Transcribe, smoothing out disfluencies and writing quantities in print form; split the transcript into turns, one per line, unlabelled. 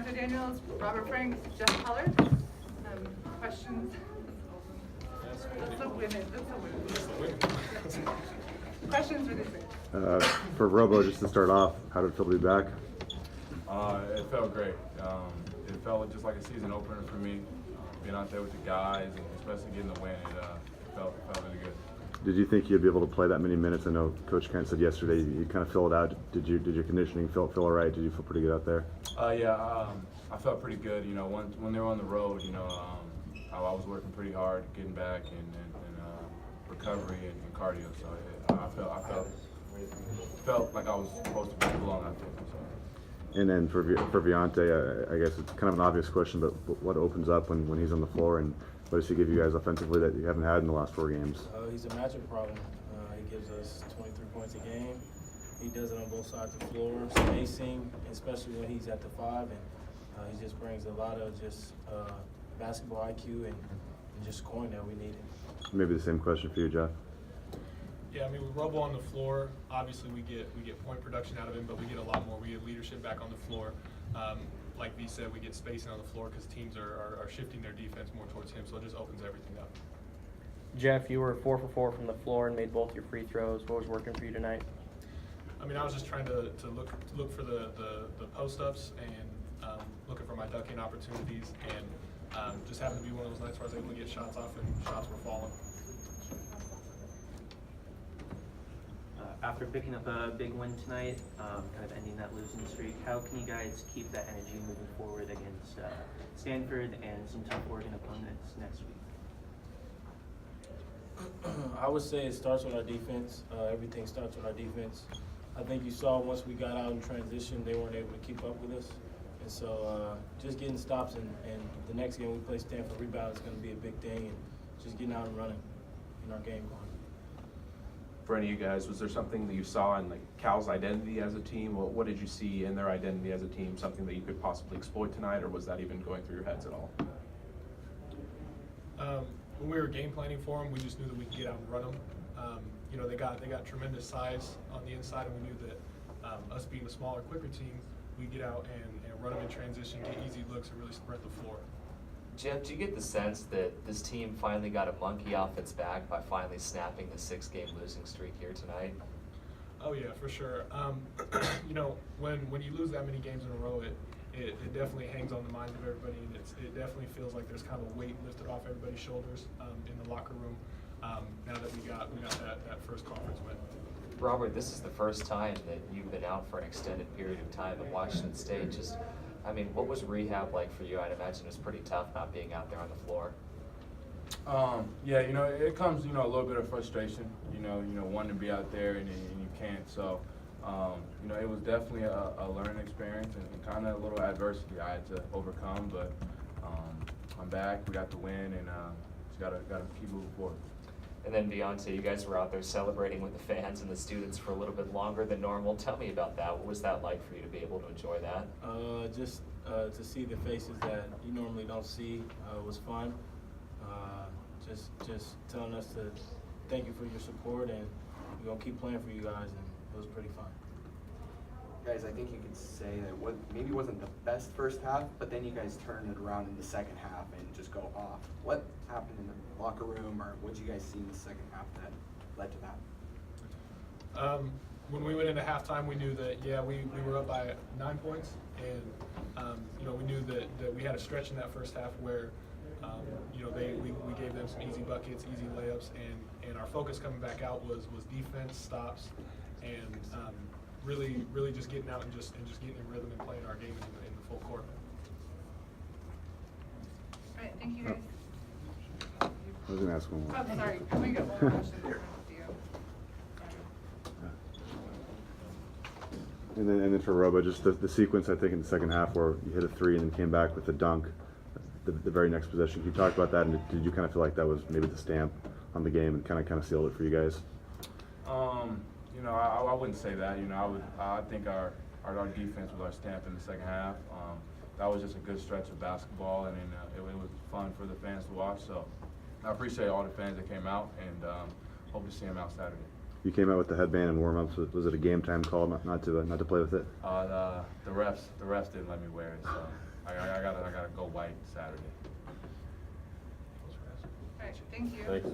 Deonta Daniels, Robert Franks, Jeff Heller. Questions? That's a women. Questions for these things?
For Robo, just to start off, how did it feel to be back?
It felt great. It felt just like a season opener for me. Being out there with the guys, and especially getting the win, it felt really good.
Did you think you'd be able to play that many minutes? I know Coach Kent said yesterday you kind of filled out. Did your conditioning feel all right? Did you feel pretty good out there?
I felt pretty good. You know, when they were on the road, you know, I was working pretty hard, getting back and recovery and cardio. So I felt like I was supposed to be belong out there. So.
And then for Deonta, I guess it's kind of an obvious question, but what opens up when he's on the floor, and what does he give you guys offensively that you haven't had in the last 4 games?
He's a matchup problem. He gives us 23 points a game. He does it on both sides of the floor, spacing, especially when he's at the 5, and he just brings a lot of just basketball IQ and just scoring that we needed.
Maybe the same question for you, Jeff.
Yeah, I mean, with Robo on the floor, obviously we get point production out of him, but we get a lot more. We get leadership back on the floor. Like V said, we get spacing on the floor because teams are shifting their defense more towards him, so it just opens everything up.
Jeff, you were 4 for 4 from the floor and made both your free throws. What was working for you tonight?
I mean, I was just trying to look for the post-ups and looking for my ducking opportunities, and just happened to be one of those nights where I was able to get shots off and shots were falling.
After picking up a big win tonight, kind of ending that losing streak, how can you guys keep that energy moving forward against Stanford and some tough Oregon opponents next week?
I would say it starts with our defense. Everything starts with our defense. I think you saw once we got out in transition, they weren't able to keep up with us. And so just getting stops and the next game we play Stanford rebound is going to be a big thing, and just getting out and running in our game plan.
For any of you guys, was there something that you saw in like Cal's identity as a team? What did you see in their identity as a team? Something that you could possibly exploit tonight, or was that even going through your heads at all?
When we were game planning for them, we just knew that we could get out and run them. You know, they got tremendous size on the inside, and we knew that us being a smaller, quicker team, we get out and run them in transition, get easy looks, and really spread the floor.
Jeff, do you get the sense that this team finally got a monkey off its back by finally snapping the 6-game losing streak here tonight?
Oh yeah, for sure. You know, when you lose that many games in a row, it definitely hangs on the minds of everybody, and it definitely feels like there's kind of a weight lifted off everybody's shoulders in the locker room now that we got that first conference win.
Robert, this is the first time that you've been out for an extended period of time at Washington State. I mean, what was rehab like for you? I'd imagine it was pretty tough not being out there on the floor.
Yeah, you know, it comes, you know, a little bit of frustration, you know, wanting to be out there and you can't. So, you know, it was definitely a learning experience and kind of a little adversity I had to overcome. But I'm back. We got the win, and just gotta keep moving forward.
And then Deonta, you guys were out there celebrating with the fans and the students for a little bit longer than normal. Tell me about that. What was that like for you to be able to enjoy that?
Just to see the faces that you normally don't see was fun. Just telling us to thank you for your support, and we're gonna keep playing for you guys, and it was pretty fun.
Guys, I think you could say that maybe wasn't the best first half, but then you guys turned it around in the second half and just go off. What happened in the locker room, or what did you guys see in the second half that led to that?
When we went into halftime, we knew that, yeah, we were up by 9 points, and you know, we knew that we had a stretch in that first half where you know, we gave them some easy buckets, easy layups, and our focus coming back out was defense, stops, and really just getting out and just getting in rhythm and playing our game in the full court.
All right, thank you guys.
I was going to ask one more.
Oh, sorry. Can we get one more question for you?
And then for Robo, just the sequence, I think, in the second half where you hit a 3 and then came back with the dunk, the very next possession. Can you talk about that, and did you kind of feel like that was maybe the stamp on the game and kind of sealed it for you guys?
You know, I wouldn't say that. You know, I think our defense was our stamp in the second half. That was just a good stretch of basketball, and it was fun for the fans to watch. So I appreciate all the fans that came out, and hope to see them out Saturday.
You came out with the headband and warm-ups. Was it a game time call not to play with it?
The refs didn't let me wear it, so white Saturday.
All right, thank you.
Thanks.